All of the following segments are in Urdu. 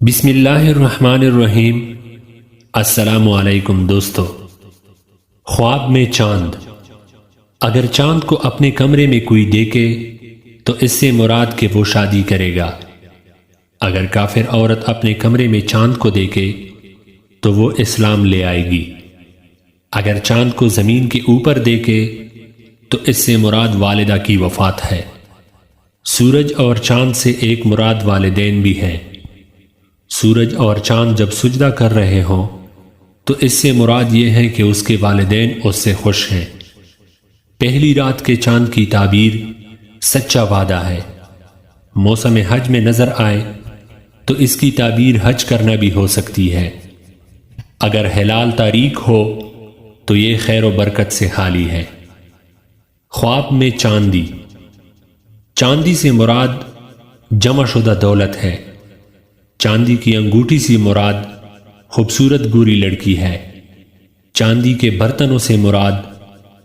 بسم اللہ الرحمن الرحیم۔ السلام علیکم دوستو۔ خواب میں چاند۔ اگر چاند کو اپنے کمرے میں کوئی دیکھے تو اس سے مراد کہ وہ شادی کرے گا۔ اگر کافر عورت اپنے کمرے میں چاند کو دیکھے تو وہ اسلام لے آئے گی۔ اگر چاند کو زمین کے اوپر دیکھے تو اس سے مراد والدہ کی وفات ہے۔ سورج اور چاند سے ایک مراد والدین بھی ہیں۔ سورج اور چاند جب سجدہ کر رہے ہوں تو اس سے مراد یہ ہے کہ اس کے والدین اس سے خوش ہیں۔ پہلی رات کے چاند کی تعبیر سچا وعدہ ہے۔ موسم حج میں نظر آئے تو اس کی تعبیر حج کرنا بھی ہو سکتی ہے۔ اگر ہلال تاریک ہو تو یہ خیر و برکت سے خالی ہے۔ خواب میں چاندی۔ چاندی سے مراد جمع شدہ دولت ہے۔ چاندی کی انگوٹھی سے مراد خوبصورت گوری لڑکی ہے۔ چاندی کے برتنوں سے مراد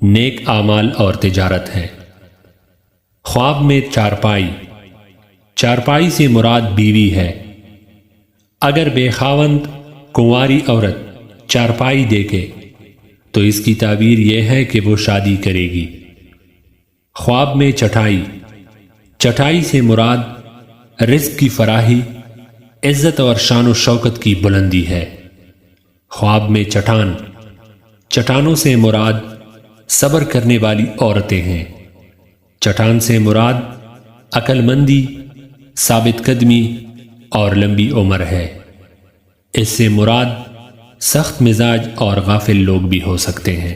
نیک اعمال اور تجارت ہے۔ خواب میں چارپائی۔ چارپائی سے مراد بیوی ہے۔ اگر بے خاوند کنواری عورت چارپائی دیکھے تو اس کی تعبیر یہ ہے کہ وہ شادی کرے گی۔ خواب میں چٹائی۔ چٹائی سے مراد رزق کی فراخی، عزت اور شان و شوکت کی بلندی ہے۔ خواب میں چٹان۔ چٹانوں سے مراد صبر کرنے والی عورتیں ہیں۔ چٹان سے مراد عقل مندی، ثابت قدمی اور لمبی عمر ہے۔ اس سے مراد سخت مزاج اور غافل لوگ بھی ہو سکتے ہیں۔